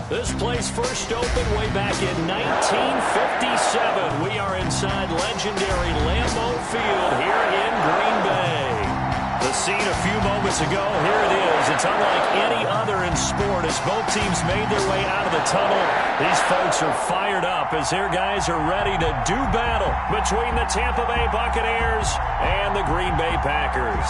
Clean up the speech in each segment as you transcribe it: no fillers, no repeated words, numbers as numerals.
This place first opened way back in 1957. We are inside legendary Lambeau Field here in Green Bay. The scene a few moments ago, here it is. It's unlike any other in sport as both teams made their way out of the tunnel. These folks are fired up as their guys are ready to do battle between the Tampa Bay Buccaneers and the Green Bay Packers.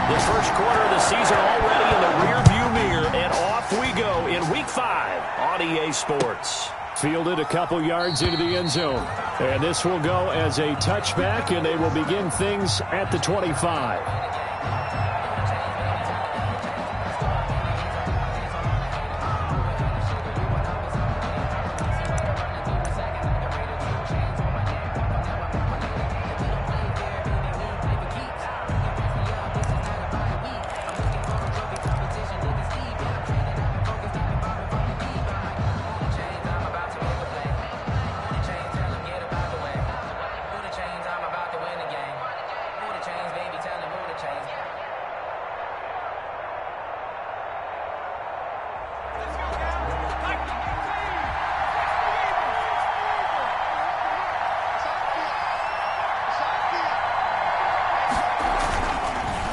The first quarter of the season already in the rearview mirror, and off we go in Week 5 on EA Sports. Fielded a couple yards into the end zone. And this will go as a touchback, and they will begin things at the 25.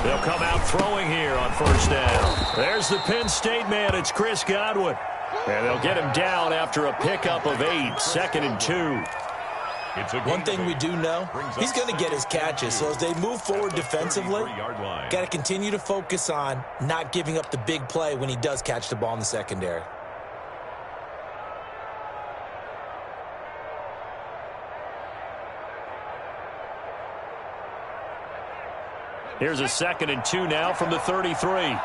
They'll come out throwing here on first down. There's the Penn State man. It's Chris Godwin. And they'll get him down after a pickup of 8, 2nd and 2. One thing we do know, he's going to get his catches. So as they move forward defensively, got to continue to focus on not giving up the big play when he does catch the ball in the secondary. Here's a 2nd and 2 now from the 33.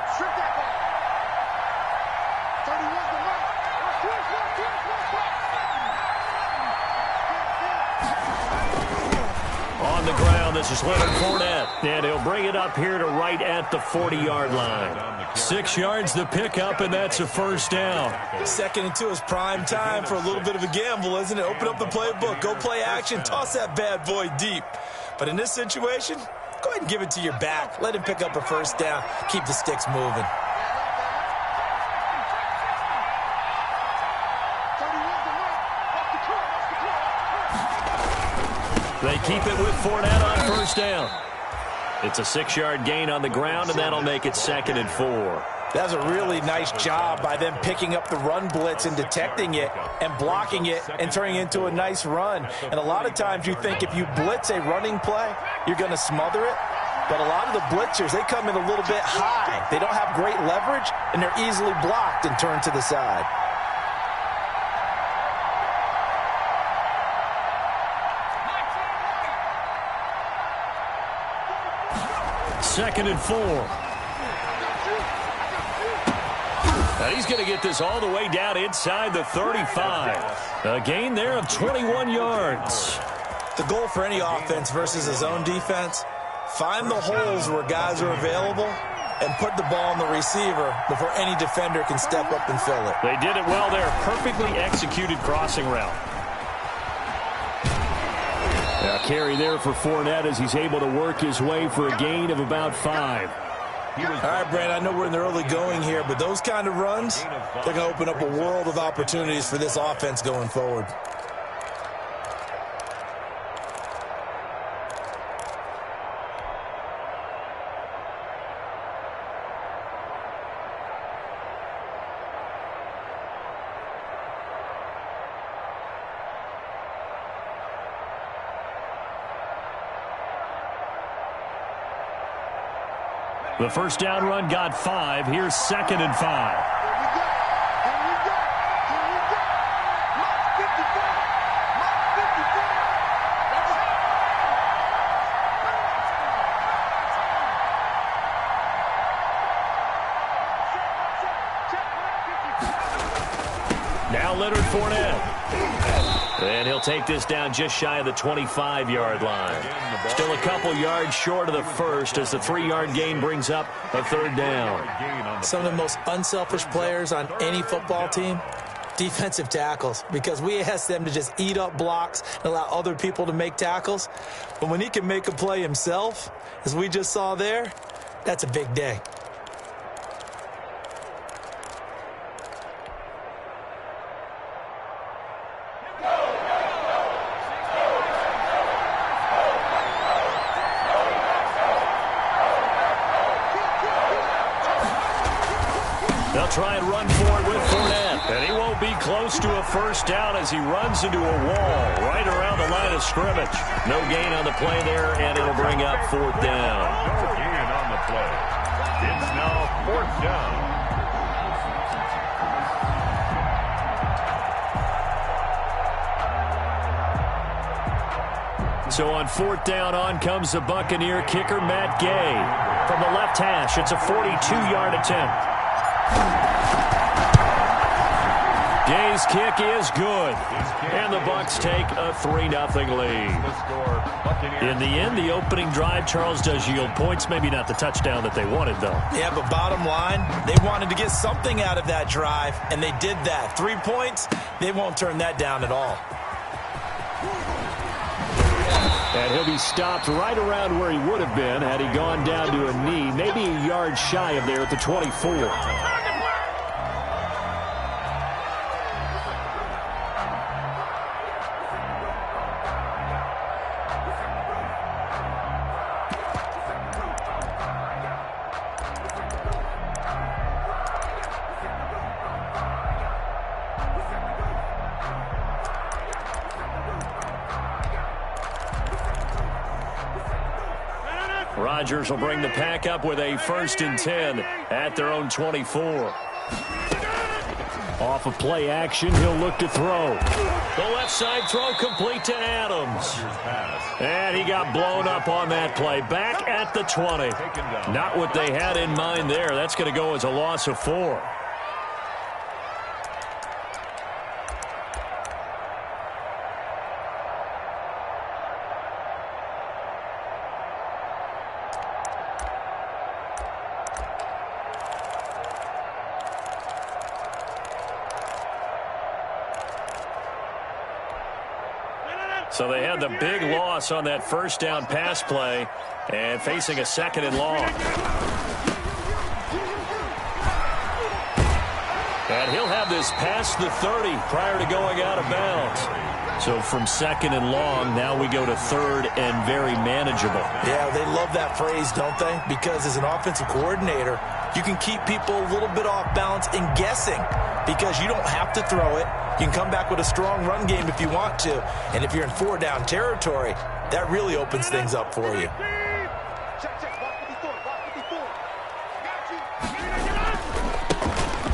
On the ground, this is Leonard Fournette. And he'll bring it up here to right at the 40-yard line. 6 yards the pickup, and that's a first down. 2nd and 2 is prime time for a little bit of a gamble, isn't it? Open up the playbook, go play action, toss that bad boy deep. But in this situation, go ahead and give it to your back. Let him pick up a first down. Keep the sticks moving. They keep it with Fournette on first down. It's a 6-yard gain on the ground, and that'll make it 2nd and 4. That's a really nice job by them picking up the run blitz and detecting it and blocking it and turning it into a nice run. And a lot of times you think if you blitz a running play, you're going to smother it. But a lot of the blitzers, they come in a little bit high. They don't have great leverage, and they're easily blocked and turned to the side. Second and 4. Now he's going to get this all the way down inside the 35. A gain there of 21 yards. The goal for any offense versus his own defense, find the holes where guys are available and put the ball on the receiver before any defender can step up and fill it. They did it well there. Perfectly executed crossing route. Now carry there for Fournette as he's able to work his way for a gain of about 5. All right, Brand, I know we're in the early going here, but those kind of runs, they're going to open up a world of opportunities for this offense going forward. The first down run got 5. Here's 2nd and 5. Now Leonard Fournette. And he'll take this down just shy of the 25-yard line. Still a couple yards short of the first as the 3-yard gain brings up a 3rd down. Some of the most unselfish players on any football team, defensive tackles, because we ask them to just eat up blocks and allow other people to make tackles. But when he can make a play himself, as we just saw there, that's a big day. They'll try and run for it with Fournette. And he won't be close to a first down as he runs into a wall right around the line of scrimmage. No gain on the play there, and it'll bring up fourth down. No gain on the play. It's now fourth down. So on fourth down, on comes the Buccaneer kicker, Matt Gay. From the left hash, it's a 42-yard attempt. Gay's kick is good, and the Bucs take a 3-0 lead. In the end, the opening drive, Charles, does yield points. Maybe not the touchdown that they wanted, though. Yeah, but bottom line, they wanted to get something out of that drive, and they did that. 3 points, they won't turn that down at all. And he'll be stopped right around where he would have been had he gone down to a knee, maybe a yard shy of there at the 24. Rodgers will bring the pack up with a 1st and 10 at their own 24. Off of play action, he'll look to throw. The left side throw complete to Adams. And he got blown up on that play. Back at the 20. Not what they had in mind there. That's going to go as a loss of 4. So they had the big loss on that first down pass play and facing a 2nd and long. And he'll have this past the 30 prior to going out of bounds. So from 2nd and long, now we go to 3rd and very manageable. Yeah, they love that phrase, don't they? Because as an offensive coordinator, you can keep people a little bit off balance and guessing because you don't have to throw it. You can come back with a strong run game if you want to. And if you're in 4-down territory, that really opens things up for you.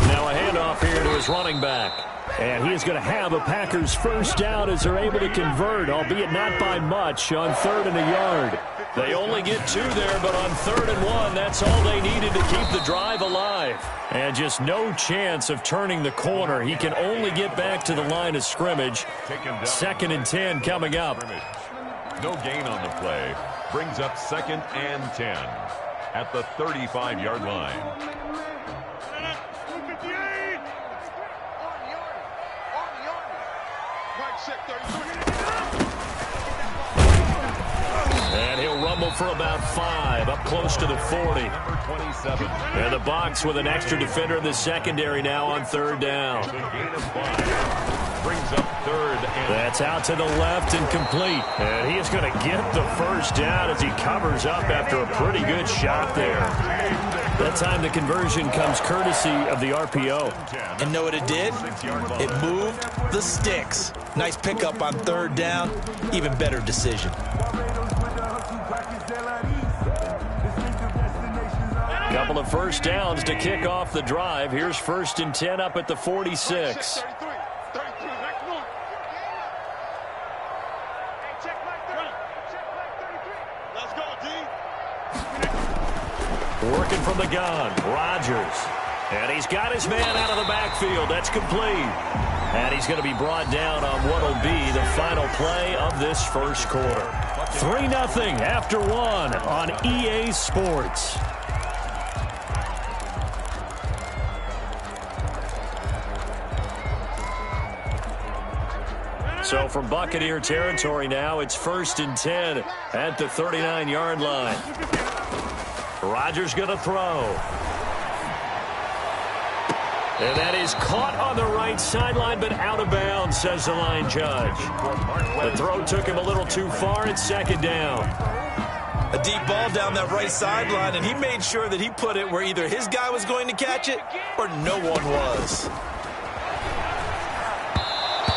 Now a handoff here to his running back. And he is going to have a Packers first down as they're able to convert, albeit not by much, on 3rd and a yard. They only get 2 there, but on 3rd and 1, that's all they needed to keep the drive alive. And just no chance of turning the corner. He can only get back to the line of scrimmage. 2nd and 10 coming up. No gain on the play. Brings up 2nd and 10 at the 35-yard line. And he'll rumble for about 5, up close to the 40. Number 27. And the Bucs with an extra defender in the secondary now on 3rd down. The gain of 5. Brings up 3rd and... That's out to the left and complete. And he is going to get the first down as he covers up after a pretty good shot there. That time the conversion comes courtesy of the RPO. And know what it did? It moved the sticks. Nice pickup on 3rd down. Even better decision. Couple of first downs to kick off the drive. Here's 1st and 10 up at the 46. Working from the gun, Rodgers. And he's got his man out of the backfield. That's complete. And he's going to be brought down on what will be the final play of this first quarter. 3-0 after 1 on EA Sports. So from Buccaneer territory now, it's 1st and 10 at the 39-yard line. Rodgers going to throw. And that is caught on the right sideline, but out of bounds, says the line judge. The throw took him a little too far. It's 2nd down. A deep ball down that right sideline, and he made sure that he put it where either his guy was going to catch it or no one was.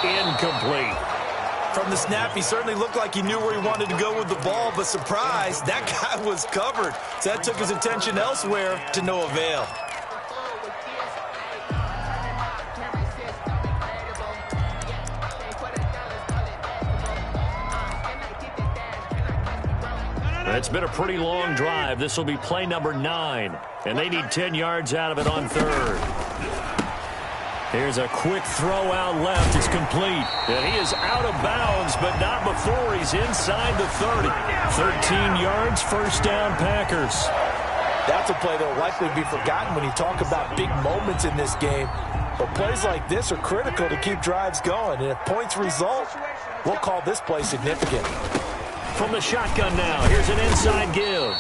Incomplete. From the snap, he certainly looked like he knew where he wanted to go with the ball, but surprise, that guy was covered. So that took his attention elsewhere to no avail. It's been a pretty long drive. This will be play number 9, and they need 10 yards out of it on 3rd. Here's a quick throw out left. It's complete. And he is out of bounds, but not before he's inside the 30. 13 yards, 1st down, Packers. That's a play that will likely be forgotten when you talk about big moments in this game. But plays like this are critical to keep drives going. And if points result, we'll call this play significant. From the shotgun now, here's an inside give.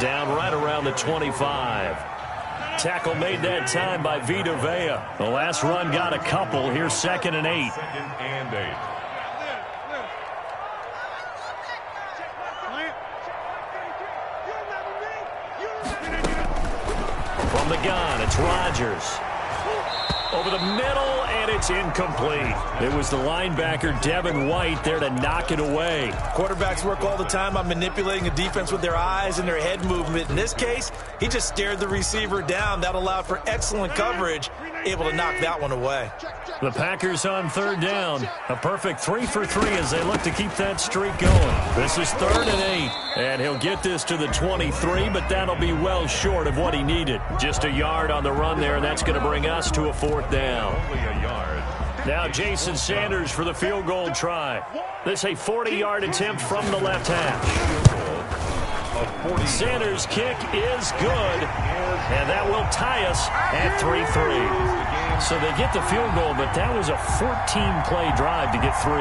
Down right around the 25. Tackle made that time by Vita Vea. The last run got a couple. Here's 2nd and 8. 2nd and 8. From the gun, it's Rodgers. Over the middle, and it's incomplete. It was the linebacker, Devin White, there to knock it away. Quarterbacks work all the time on manipulating a defense with their eyes and their head movement. In this case, he just stared the receiver down. That allowed for excellent coverage, able to knock that one away. The Packers on 3rd down. A perfect 3 for 3 as they look to keep that streak going. This is 3rd and 8. And he'll get this to the 23, but that'll be well short of what he needed. Just a yard on the run there, and that's going to bring us to a 4th down. Only a yard. Now Jason Sanders for the field goal try. This a 40-yard attempt from the left hash. Sanders' kick is good, and that will tie us at 3-3. So they get the field goal, but that was a 14-play drive to get 3.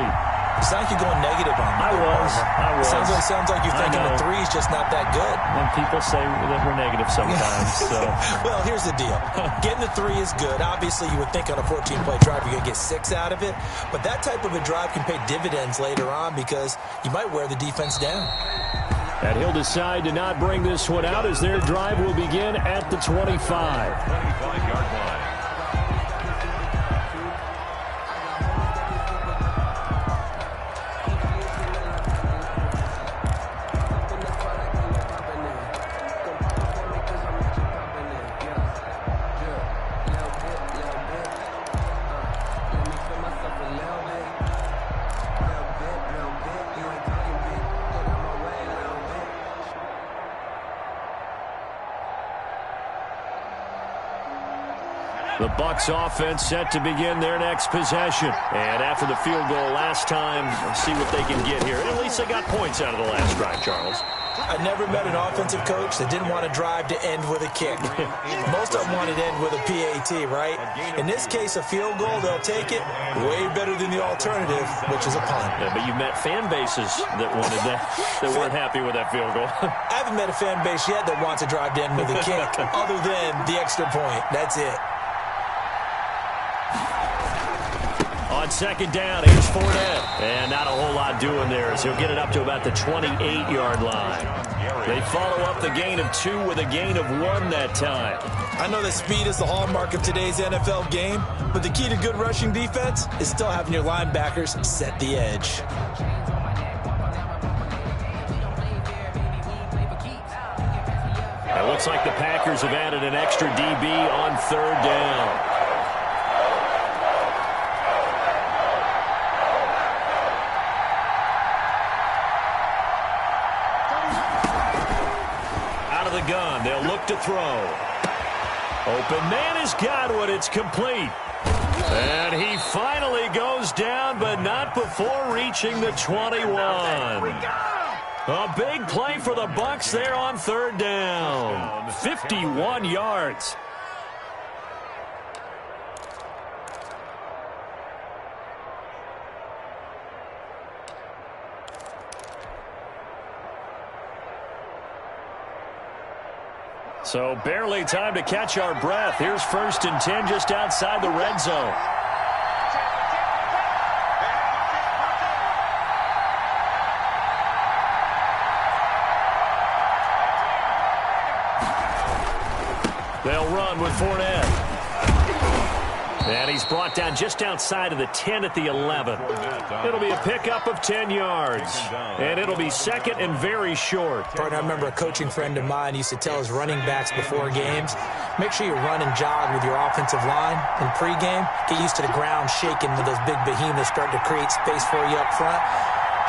It's like you're going negative on me. I was. Sounds like you're thinking the 3 is just not that good. And people say that we're negative sometimes. So. Well, here's the deal. Getting the 3 is good. Obviously, you would think on a 14-play drive you're going to get 6 out of it. But that type of a drive can pay dividends later on because you might wear the defense down. And he'll decide to not bring this one out as their drive will begin at the 25. 25-yard line. The Bucs offense set to begin their next possession. And after the field goal last time, let's see what they can get here. At least they got points out of the last drive, Charles. I never met an offensive coach that didn't want a drive to end with a kick. Most of them wanted to end with a PAT, right? In this case, a field goal, they'll take it. Way better than the alternative, which is a punt. Yeah, but you've met fan bases that wanted that weren't happy with that field goal. I haven't met a fan base yet that wants a drive to end with a kick, other than the extra point. That's it. On 2nd down, here's Fournette. And not a whole lot doing there as he'll get it up to about the 28-yard line. They follow up the gain of 2 with a gain of 1 that time. I know that speed is the hallmark of today's NFL game, but the key to good rushing defense is still having your linebackers set the edge. It looks like the Packers have added an extra DB on 3rd down. Gun. They'll look to throw. Open man has got one. It's complete. And he finally goes down, but not before reaching the 21. A big play for the Bucs there on 3rd down. 51 yards. So barely time to catch our breath. Here's 1st and 10 just outside the red zone. They'll run with Fournette. And he's brought down just outside of the 10 at the 11. It'll be a pickup of 10 yards. And it'll be 2nd and very short. Partner, I remember a coaching friend of mine used to tell his running backs before games, make sure you run and jog with your offensive line in pregame. Get used to the ground shaking when those big behemoths start to create space for you up front.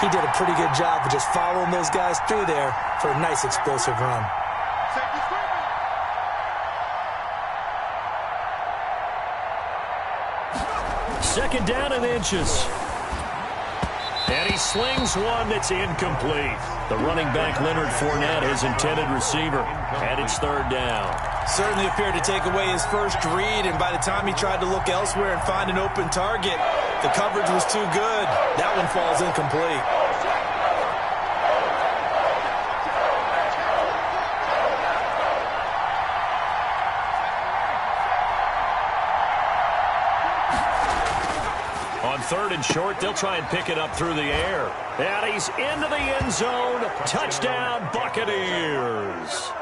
He did a pretty good job of just following those guys through there for a nice explosive run. Second down and inches. And he slings one that's incomplete. The running back, Leonard Fournette, his intended receiver. And it's 3rd down. Certainly appeared to take away his first read, and by the time he tried to look elsewhere and find an open target, the coverage was too good. That one falls incomplete. On 3rd and short, they'll try and pick it up through the air. And he's into the end zone. Touchdown, Buccaneers.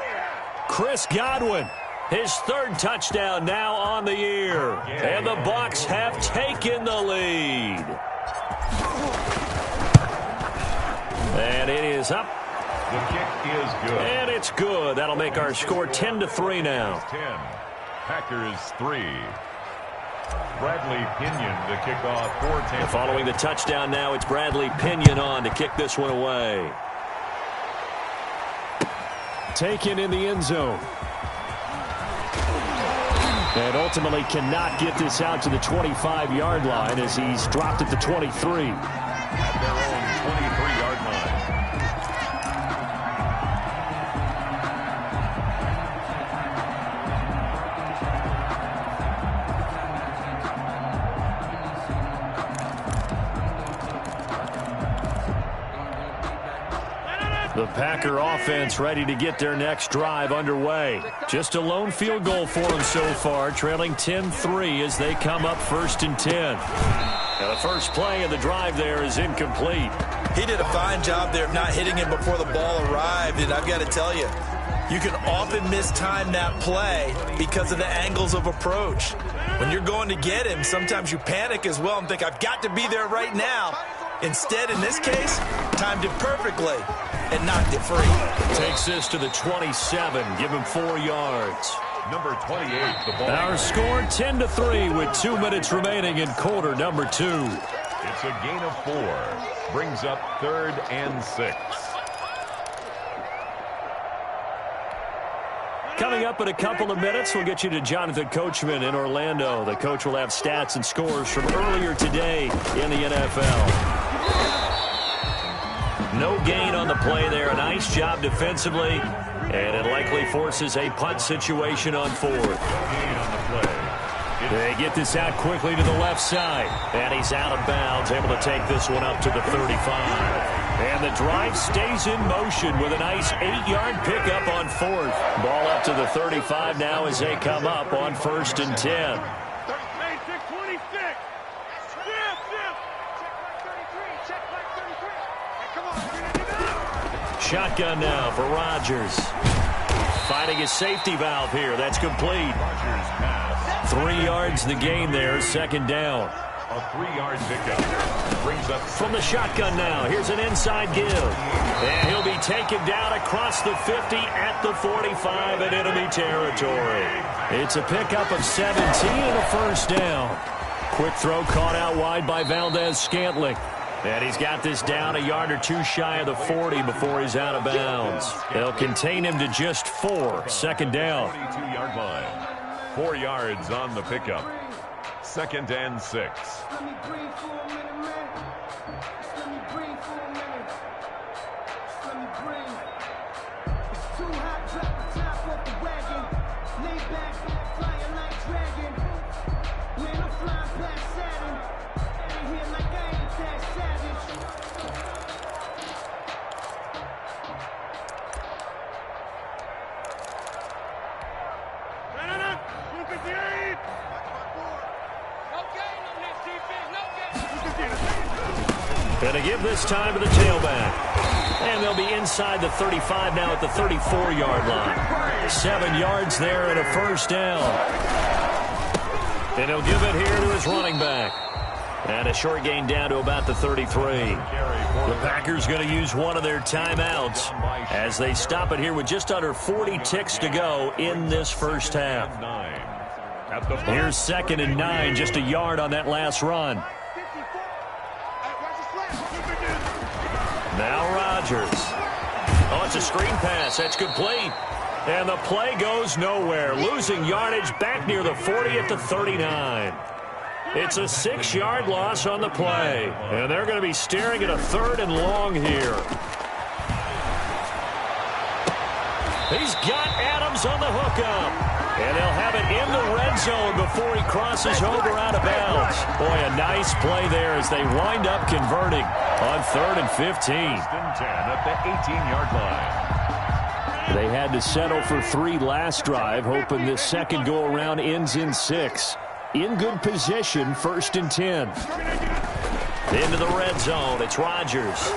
Chris Godwin, his 3rd touchdown now on the year. And the Bucs have taken the lead. And it is up. The kick is good. And it's good. That'll make our score 10-3 now. 10. Packers 3. Bradley Pinion to kick off for Tampa. Following the touchdown now, it's Bradley Pinion on to kick this one away. Taken in the end zone. And ultimately cannot get this out to the 25-yard line as he's dropped at the 23. At their own 23-yard line. The Packer offense ready to get their next drive underway. Just a lone field goal for them so far, trailing 10-3 as they come up 1st and 10. Now the first play of the drive there is incomplete. He did a fine job there of not hitting him before the ball arrived, and I've got to tell you, you can often mistime that play because of the angles of approach. When you're going to get him, sometimes you panic as well and think, I've got to be there right now. Instead, in this case, timed it perfectly and knocked it free. Takes this to the 27, give him 4 yards. Number 28, the ball. Our score 10-3 with 2 minutes remaining in quarter number 2. It's a gain of 4. Brings up 3rd and 6. Coming up in a couple of minutes, we'll get you to Jonathan Coachman in Orlando. The coach will have stats and scores from earlier today in the NFL. No gain on the play there. A nice job defensively, and it likely forces a punt situation on 4th. They get this out quickly to the left side, and he's out of bounds, able to take this one up to the 35. And the drive stays in motion with a nice 8-yard pickup on 4th. Ball up to the 35 now as they come up on 1st and 10. Shotgun now for Rodgers. Finding his safety valve here. That's complete. 3 yards the gain there. 2nd down. A 3-yard pickup. Brings up from the shotgun now. Here's an inside give. And he'll be taken down across the 50 at the 45 in enemy territory. It's a pickup of 17 and a 1st down. Quick throw caught out wide by Valdez-Scantling. And he's got this down a yard or 2 shy of the 40 before he's out of bounds. They'll contain him to just 4. 2nd down. 42-yard line. 4 yards on the pickup. 2nd and 6. Going to give this time to the tailback. And they'll be inside the 35 now at the 34-yard line. 7 yards there and a first down. And he'll give it here to his running back. And a short gain down to about the 33. The Packers going to use one of their timeouts as they stop it here with just under 40 ticks to go in this first half. Here's 2nd and 9, just a yard on that last run. Now Rodgers. Oh, it's a screen pass. That's complete. And the play goes nowhere. Losing yardage back near the 40 at the 39. It's a 6-yard loss on the play. And they're going to be staring at a 3rd and long here. He's got Adams on the hookup. And they'll have it in the red zone before he crosses over out of bounds. Boy, a nice play there as they wind up converting on 3rd and 15. 10 at the 18-yard line. They had to settle for 3 last drive, hoping this second go-around ends in 6. In good position, 1st and 10. Into the red zone, it's Rodgers.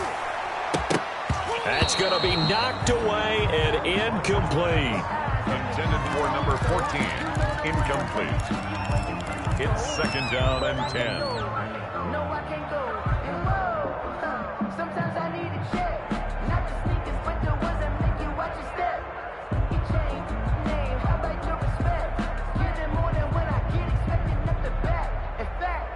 That's going to be knocked away and incomplete. Intended for number 14. Incomplete. It's 2nd down and 10. No, I can't go. And whoa, sometimes I need a check. Not the sneakers, but the ones that make you watch your step. You change name, how about your respect? Get it more than when I get expected up the back. In fact,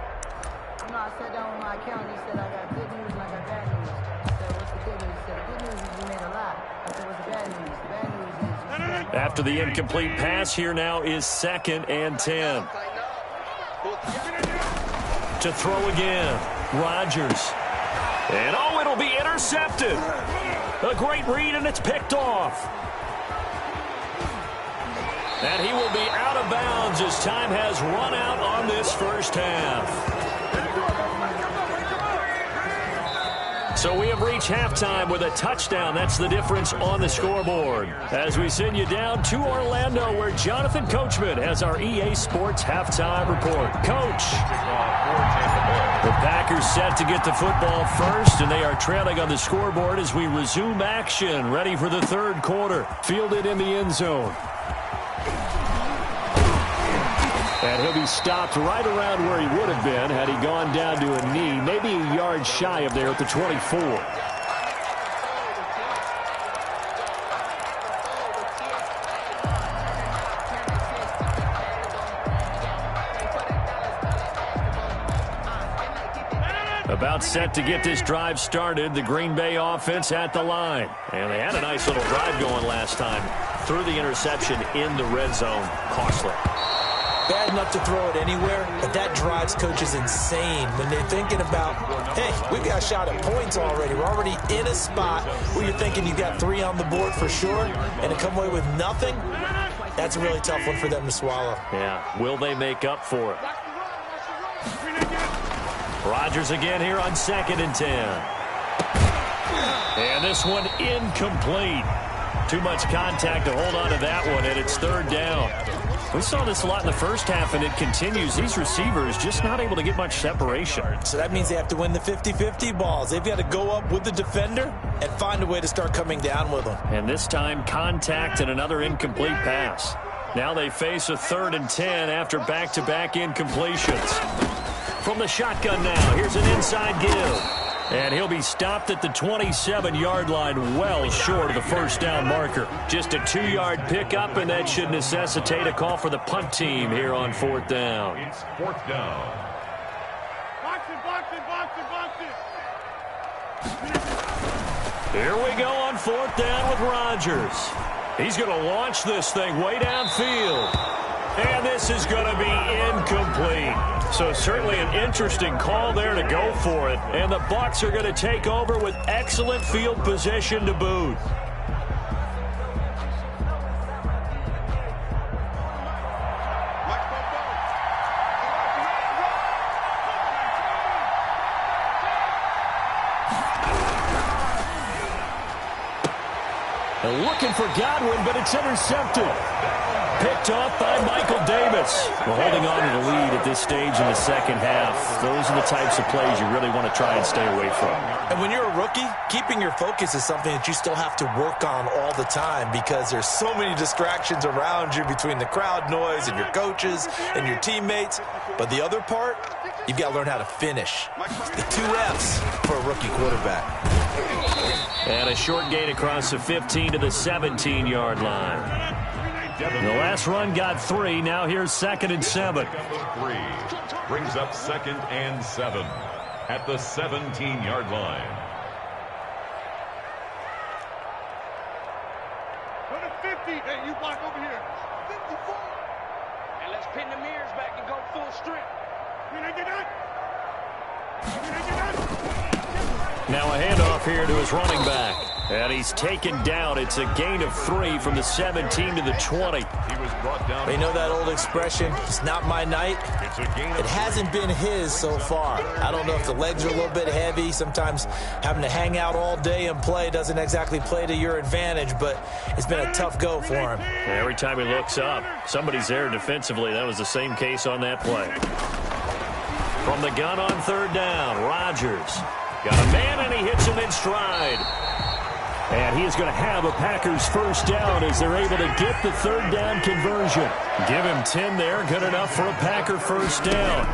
you know, I sat down with my accountant. He said I got good news and I got bad news. I said, what's the good news? He said, the good news is you made a lot. I said, what's the bad news? The bad news is after the incomplete pass, here now is 2nd and 10. To throw again, Rodgers. And oh, it'll be intercepted. A great read, and it's picked off. And he will be out of bounds as time has run out on this first half. So we have reached halftime with a touchdown. That's the difference on the scoreboard. As we send you down to Orlando, where Jonathan Coachman has our EA Sports halftime report. Coach. The Packers set to get the football first, and they are trailing on the scoreboard as we resume action. Ready for the 3rd quarter. Fielded in the end zone. And he'll be stopped right around where he would have been had he gone down to a knee, maybe a yard shy of there at the 24. About set to get this drive started, the Green Bay offense at the line. And they had a nice little drive going last time. Threw the interception in the red zone. Costly. Bad enough to throw it anywhere, but that drives coaches insane when they're thinking about, hey, we've got a shot at points already. We're already in a spot where you're thinking you've got 3 on the board for sure, and to come away with nothing, that's a really tough one for them to swallow. Yeah, will they make up for it? Rodgers again here on 2nd and 10. And this one incomplete. Too much contact to hold on to that one, and it's 3rd down. We saw this a lot in the first half, and it continues. These receivers just not able to get much separation. So that means they have to win the 50-50 balls. They've got to go up with the defender and find a way to start coming down with them. And this time, contact and another incomplete pass. Now they face a 3rd and 10 after back-to-back incompletions. From the shotgun now, here's an inside give. And he'll be stopped at the 27-yard line, well short of the first down marker. Just a 2-yard pickup, and that should necessitate a call for the punt team here on 4th down. It's 4th down. Box it. Here we go on 4th down with Rodgers. He's going to launch this thing way downfield. And this is going to be incomplete. So certainly an interesting call there to go for it. And the Bucs are going to take over with excellent field position to boot. And looking for Godwin, but it's intercepted. Picked off by Michael Davis. Well, holding on to the lead at this stage in the second half, those are the types of plays you really want to try and stay away from. And when you're a rookie, keeping your focus is something that you still have to work on all the time because there's so many distractions around you between the crowd noise and your coaches and your teammates. But the other part, you've got to learn how to finish. The 2 F's for a rookie quarterback. And a short gain across the 15 to the 17-yard line. The last run got 3. Now here's 2nd and 7. 3 brings up 2nd and 7 at the 17-yard line. Go to 50. Hey, you block over here. 54. And let's pin the mirrors back and go full strength. Now a handoff here to his running back. And he's taken down. It's a gain of 3 from the 17 to the 20. He was brought down. You know that old expression, it's not my night? It's a gain of It hasn't been his so far. I don't know if the legs are a little bit heavy. Sometimes having to hang out all day and play doesn't exactly play to your advantage, but it's been a tough go for him. Every time he looks up, somebody's there defensively. That was the same case on that play. From the gun on 3rd down, Rodgers. Got a man, and he hits him in stride. And he is going to have a Packers first down as they're able to get the 3rd down conversion. Give him 10 there, good enough for a Packer first down.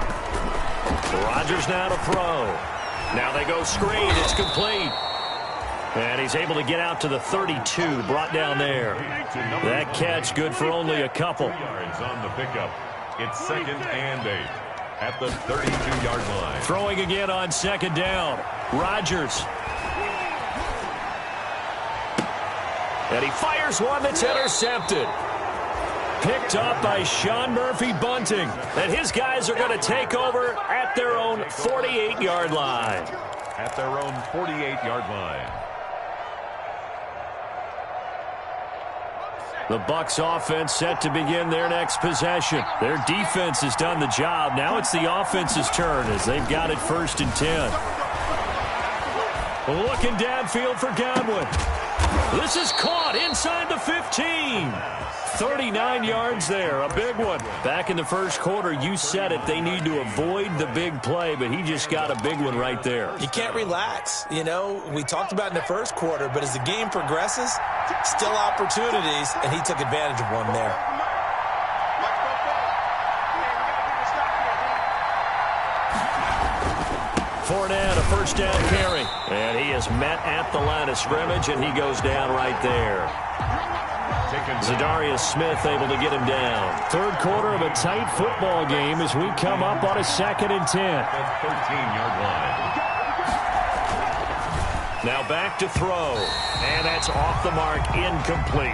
Rodgers now to throw. Now they go screen, it's complete. And he's able to get out to the 32, brought down there. That catch good for only a couple. yards on the pickup. It's 2nd and 8 at the 32-yard line. Throwing again on 2nd down. Rodgers. And he fires one that's intercepted. Picked up by Sean Murphy-Bunting. And his guys are going to take over at their own 48-yard line. At their own 48-yard line. The Bucs offense set to begin their next possession. Their defense has done the job. Now it's the offense's turn as they've got it 1st and 10. Looking downfield for Godwin. This is caught inside the 15. 39 yards there, a big one. Back in the first quarter, you said it, they need to avoid the big play, but he just got a big one right there. You can't relax. You know, we talked about in the first quarter, but as the game progresses, still opportunities, and he took advantage of one there. Fournette, a first down carry. And he is met at the line of scrimmage, and he goes down right there. Zadarius Smith able to get him down. 3rd quarter of a tight football game as we come up on a 2nd and 10. 13-yard line. Now back to throw. And that's off the mark, incomplete.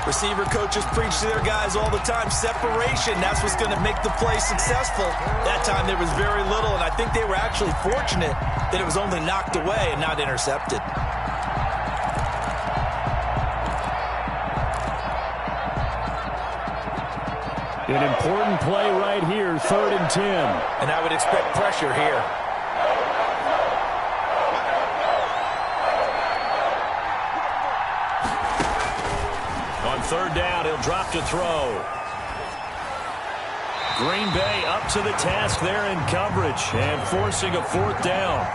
Receiver coaches preach to their guys all the time. Separation, that's what's going to make the play successful. That time there was very little, and I think they were actually fortunate that it was only knocked away and not intercepted. An important play right here, 3rd and 10. And I would expect pressure here. On 3rd down, he'll drop to throw. Green Bay up to the task there in coverage and forcing a 4th down.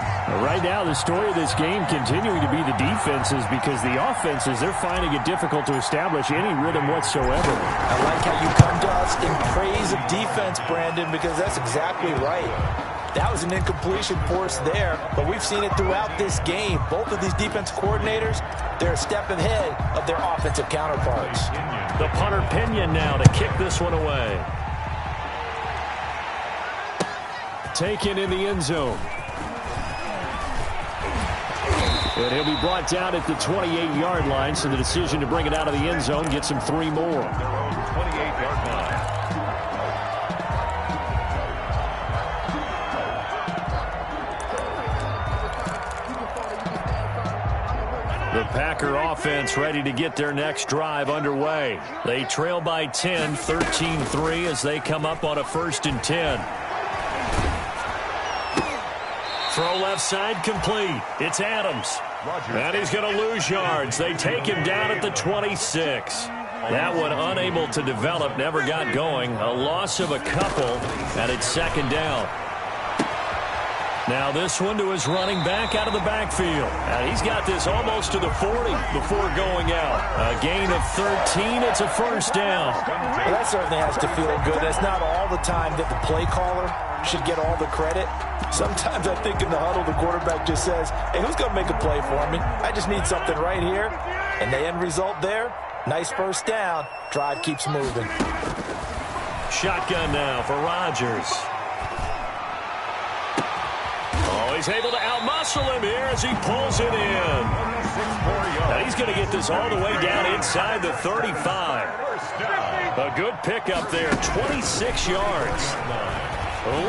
Right now, the story of this game continuing to be the defenses because the offenses, they're finding it difficult to establish any rhythm whatsoever. I like how you come to us in praise of defense, Brandon, because that's exactly right. That was an incompletion force there, but we've seen it throughout this game. Both of these defense coordinators, they're a step ahead of their offensive counterparts. The punter Pinion now to kick this one away. Taken in the end zone. And he'll be brought down at the 28-yard line, so the decision to bring it out of the end zone gets him 3 more. Their own 28-yard line. The Packer offense ready to get their next drive underway. They trail by 10, 13-3 as they come up on a 1st and 10. Throw left side complete. It's Adams. And he's going to lose yards. They take him down at the 26. That one unable to develop, never got going. A loss of a couple, and it's second down. Now this one to his running back out of the backfield. He's got this almost to the 40 before going out. A gain of 13. It's a first down. Well, that certainly has to feel good. It's not all the time that the play caller should get all the credit. Sometimes I think in the huddle, the quarterback just says, hey, who's going to make a play for me? I just need something right here. And the end result there, nice first down. Drive keeps moving. Shotgun now for Rodgers. Oh, he's able to outmuscle him here as he pulls it in. Now he's going to get this all the way down inside the 35. A good pickup there, 26 yards.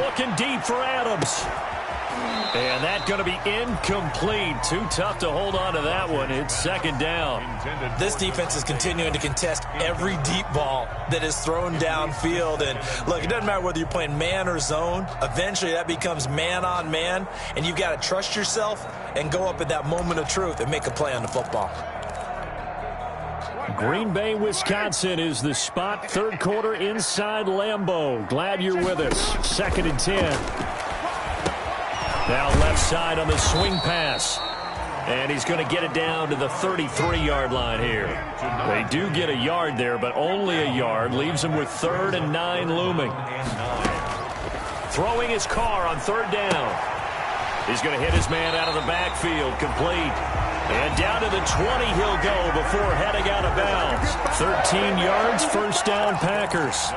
Looking deep for Adams. And that's going to be incomplete. Too tough to hold on to that one. It's second down. This defense is continuing to contest every deep ball that is thrown downfield. And look, it doesn't matter whether you're playing man or zone. Eventually that becomes man on man. And you've got to trust yourself and go up at that moment of truth and make a play on the football. Green Bay, Wisconsin is the spot. Third quarter inside Lambeau. Glad you're with us. Second and 10. Now left side on the swing pass. And he's going to get it down to the 33-yard line here. They do get a yard there, but only a yard. Leaves him with 3rd and 9 looming. Throwing his car on 3rd down. He's going to hit his man out of the backfield. Complete. And down to the 20 he'll go before heading out of bounds. 13 yards, first down Packers.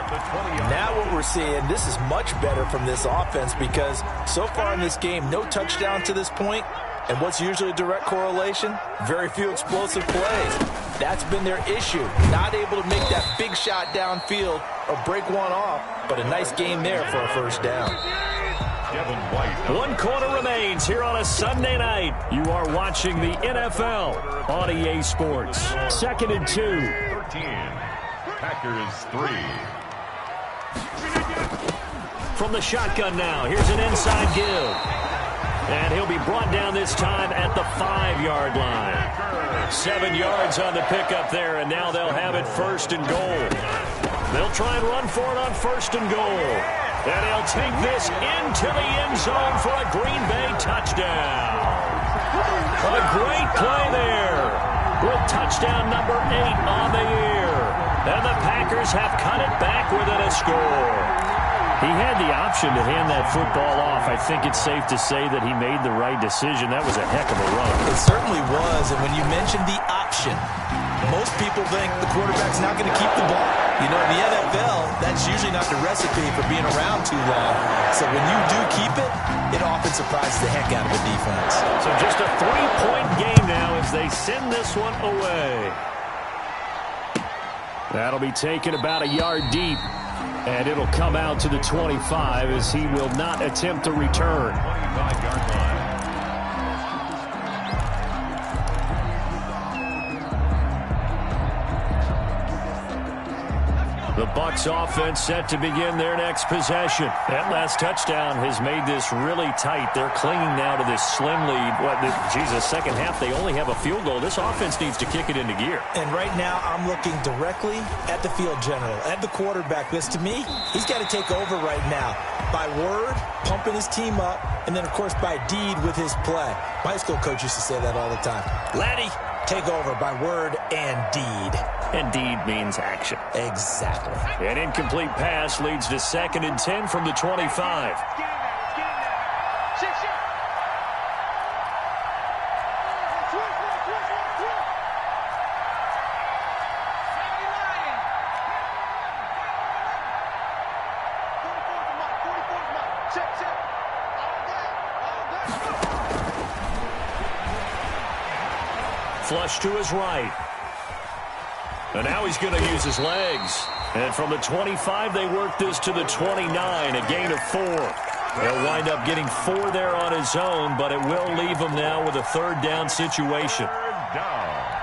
Now what we're seeing, this is much better from this offense because so far in this game, no touchdown to this point. And what's usually a direct correlation? Very few explosive plays. That's been their issue. Not able to make that big shot downfield or break one off, but a nice game there for a first down. 1 quarter remains here on a Sunday night. You are watching the NFL on EA Sports. 2nd and 2. 13. Packers 3. From the shotgun now, here's an inside give. And he'll be brought down this time at the 5-yard line. 7 yards on the pickup there, and now they'll have it 1st and goal. They'll try and run for it on 1st and goal. And he'll take this into the end zone for a Green Bay touchdown. A great play there with touchdown number 8 on the year. And the Packers have cut it back within a score. He had the option to hand that football off. I think it's safe to say that he made the right decision. That was a heck of a run. It certainly was. And when you mentioned the option, most people think the quarterback's not going to keep the ball. You know, in the NFL, that's usually not the recipe for being around too long. So when you do keep it, it often surprises the heck out of the defense. So just a 3-point game now as they send this one away. That'll be taken about a yard deep. And it'll come out to the 25 as he will not attempt to return. 25-yard line. The Bucs offense set to begin their next possession. That last touchdown has made this really tight. They're clinging now to this slim lead. Second half, they only have a field goal. This offense needs to kick it into gear. And right now, I'm looking directly at the field general, at the quarterback. Because to me, he's got to take over right now. By word, pumping his team up, and then, of course, by deed with his play. My high school coach used to say that all the time. Laddie, take over by word and deed. And deed means action. Exactly. An incomplete pass leads to 2nd and 10 from the 25. Flush to his right. And now he's going to use his legs. And from the 25, they work this to the 29, a gain of 4. He'll wind up getting 4 there on his own, but it will leave him now with a 3rd down situation. 3rd down.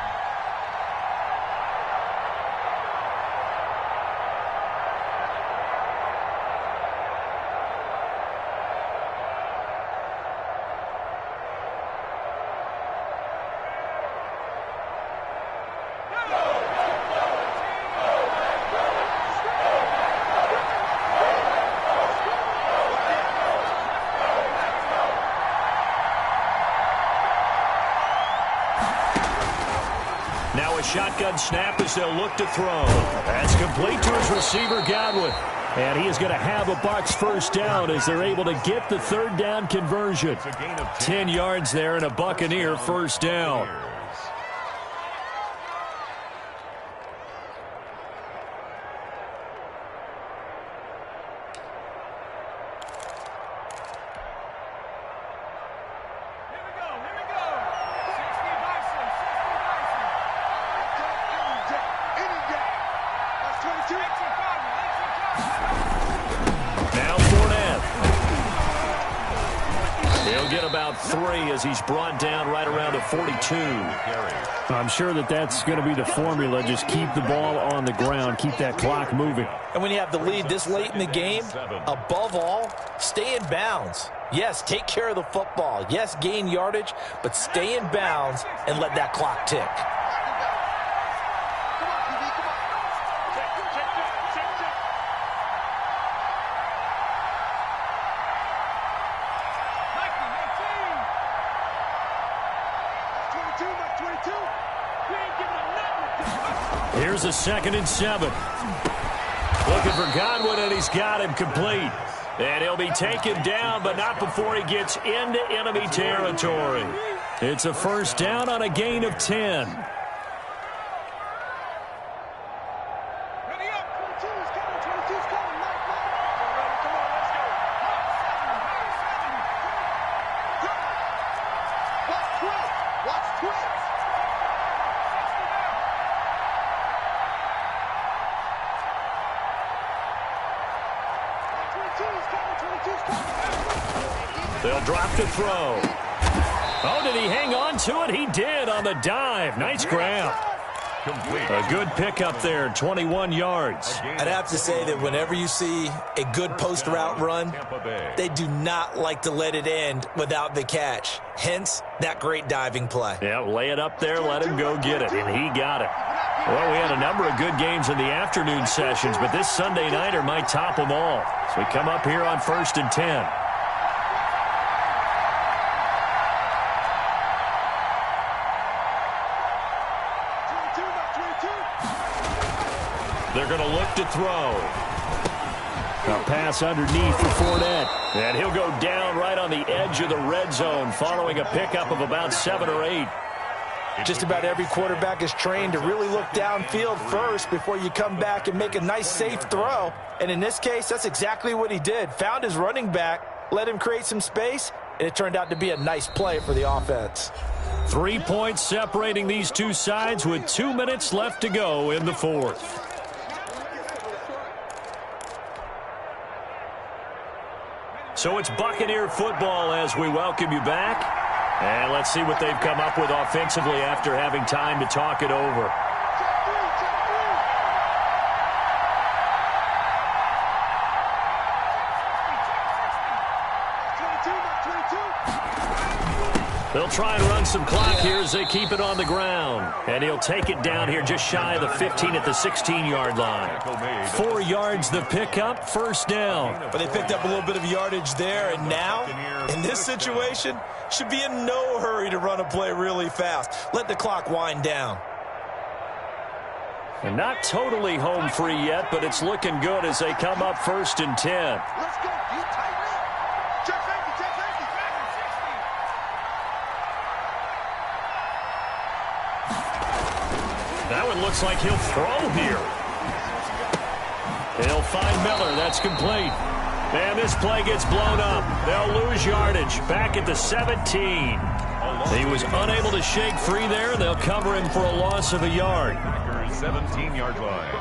Now a shotgun snap as they'll look to throw. That's complete to his receiver, Godwin. And he is going to have a Bucs first down as they're able to get the third down conversion. 10 yards there and a Buccaneer first down. As he's brought down right around the 42. I'm sure that's going to be the formula. Just keep the ball on the ground. Keep that clock moving. And when you have the lead this late in the game, above all, stay in bounds. Yes, take care of the football. Yes, gain yardage, but stay in bounds and let that clock tick. Here's a 2nd and 7. Looking for Godwin, and he's got him complete. And he'll be taken down, but not before he gets into enemy territory. It's a first down on a gain of 10. They'll drop to throw. Oh, did he hang on to it? He did on the dive. Nice grab. A good pickup there, 21 yards. I'd have to say that whenever you see a good post route run, they do not like to let it end without the catch. Hence, that great diving play. Yeah, lay it up there, let him go get it, and he got it. Well, we had a number of good games in the afternoon sessions, but this Sunday nighter might top them all. So we come up here on 1st and 10. They're going to look to throw. A pass underneath for Fournette. And he'll go down right on the edge of the red zone following a pickup of about 7 or 8. Just about every quarterback is trained to really look downfield first before you come back and make a nice, safe throw. And in this case, that's exactly what he did. Found his running back, let him create some space, and it turned out to be a nice play for the offense. 3 points separating these two sides with 2 minutes left to go in the fourth. So it's Buccaneer football as we welcome you back. And let's see what they've come up with offensively after having time to talk it over. They'll try and run some clock here as they keep it on the ground. And he'll take it down here just shy of the 15 at the 16-yard line. 4 yards the pickup, first down. But they picked up a little bit of yardage there, and now, in this situation, should be in no hurry to run a play really fast. Let the clock wind down. And not totally home free yet, but it's looking good as they come up 1st and 10. Let's go. You tight end. Check safety. That one looks like he'll throw here. He'll find Miller. That's complete. And this play gets blown up. They'll lose yardage. Back at the 17. He was unable to shake free there. They'll cover him for a loss of a yard. 17-yard line.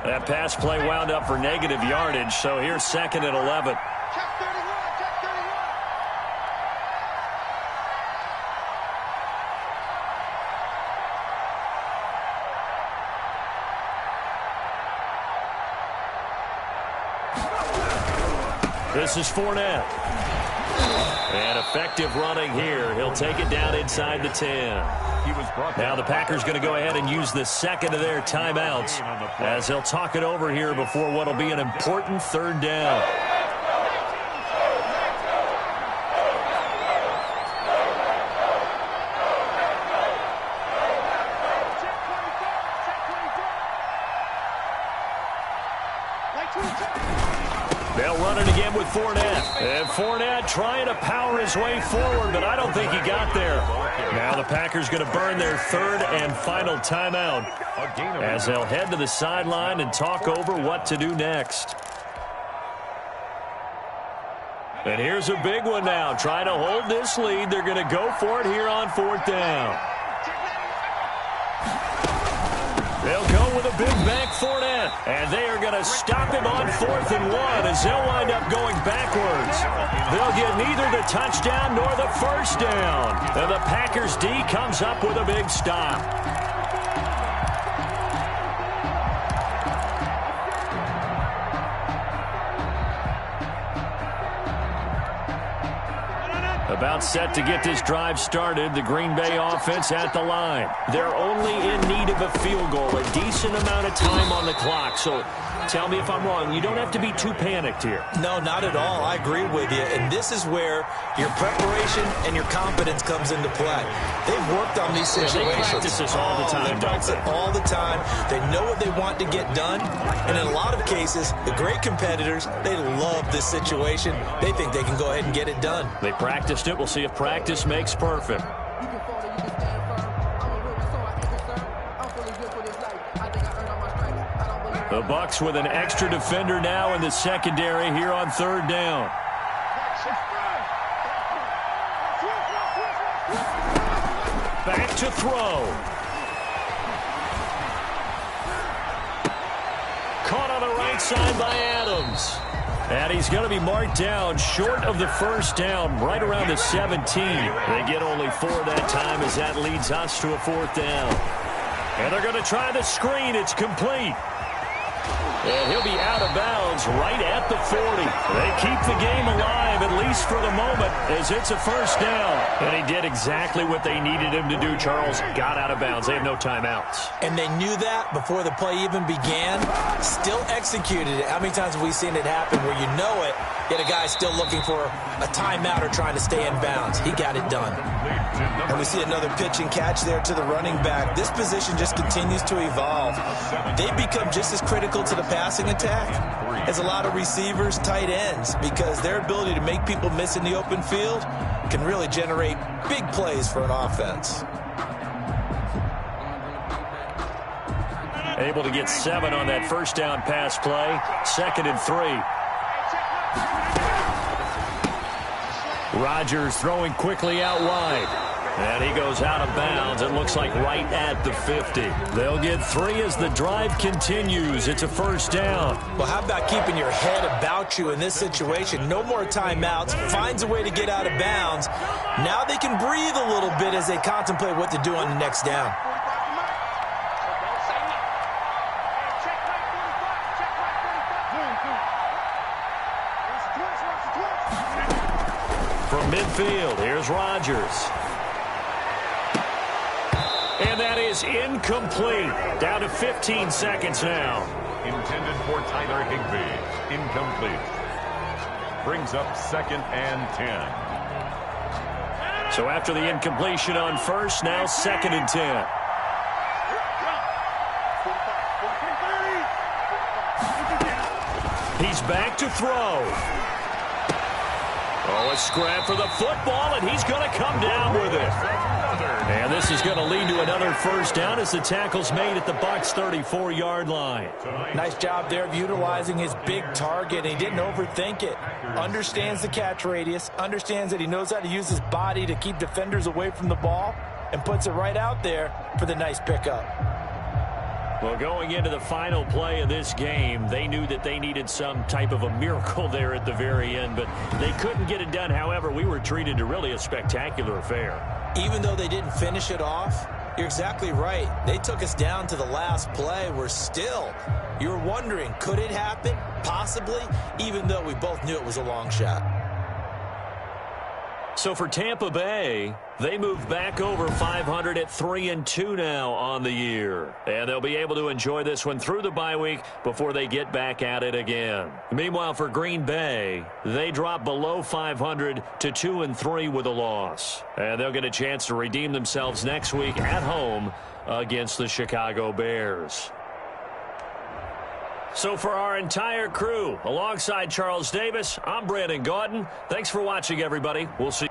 That pass play wound up for negative yardage. So here's 2nd and 11. This is Fournette. And effective running here. He'll take it down inside the 10. Now the Packers going to go ahead and use the 2nd of their timeouts as they'll talk it over here before what will be an important 3rd down. Fournette. And Fournette trying to power his way forward, but I don't think he got there. Now the Packers going to burn their third and final timeout as they'll head to the sideline and talk over what to do next. And here's a big one now. Trying to hold this lead. They're going to go for it here on fourth down. They'll go with a big bank Fournette. And they are going to stop him on 4th and 1 as they'll wind up going backwards. They'll get neither the touchdown nor the first down. And the Packers D comes up with a big stop. About set to get this drive started, the Green Bay offense at the line. They're only in need of a field goal, a decent amount of time on the clock. So tell me if I'm wrong. You don't have to be too panicked here. No, not at all. I agree with you. And this is where your preparation and your confidence comes into play. They've worked on these situations. They practice this all the time. They practice it all the time. They know what they want to get done. And in a lot of cases, the great competitors, they love this situation. They think they can go ahead and get it done. They practiced it. We'll see if practice makes perfect. The Bucs with an extra defender now in the secondary here on third down. Back to throw. Caught on the right side by Adams. And he's going to be marked down short of the first down, right around the 17. They get only 4 that time as that leads us to a 4th down. And they're going to try the screen. It's complete. And he'll be out of bounds right at the 40. They keep the game alive, at least for the moment, as it's a first down. And he did exactly what they needed him to do, Charles. Got out of bounds. They have no timeouts. And they knew that before the play even began. Still executed it. How many times have we seen it happen where you know it, yet a guy's still looking for a timeout or trying to stay in bounds? He got it done. And we see another pitch and catch there to the running back. This position just continues to evolve. They've become just as critical to the passing attack as a lot of receivers, tight ends, because their ability to make people miss in the open field can really generate big plays for an offense. Able to get 7 on that first down pass play. 2nd and 3. Rodgers throwing quickly out wide. And he goes out of bounds. It looks like right at the 50. They'll get 3 as the drive continues. It's a first down. Well, how about keeping your head about you in this situation? No more timeouts. Finds a way to get out of bounds. Now they can breathe a little bit as they contemplate what to do on the next down. From midfield, here's Rodgers. And that is incomplete. Down to 15 seconds now. Intended for Tyler Higbee. Incomplete. Brings up 2nd and 10. So after the incompletion on first, now 2nd and 10. He's back to throw. Oh, a scrap for the football, and he's going to come down with it. And this is going to lead to another first down as the tackle's made at the Bucs' 34-yard line. Nice job there of utilizing his big target. He didn't overthink it. Understands the catch radius. Understands that he knows how to use his body to keep defenders away from the ball. And puts it right out there for the nice pickup. Well, going into the final play of this game, they knew that they needed some type of a miracle there at the very end, but they couldn't get it done. However, we were treated to really a spectacular affair. Even though they didn't finish it off, you're exactly right. They took us down to the last play. You're wondering, could it happen? Possibly, even though we both knew it was a long shot. So for Tampa Bay, they move back over 500 at 3-2 now on the year. And they'll be able to enjoy this one through the bye week before they get back at it again. Meanwhile, for Green Bay, they drop below 500 to 2-3 with a loss. And they'll get a chance to redeem themselves next week at home against the Chicago Bears. So for our entire crew, alongside Charles Davis, I'm Brandon Gaudin. Thanks for watching, everybody. We'll see you.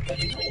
Thank you.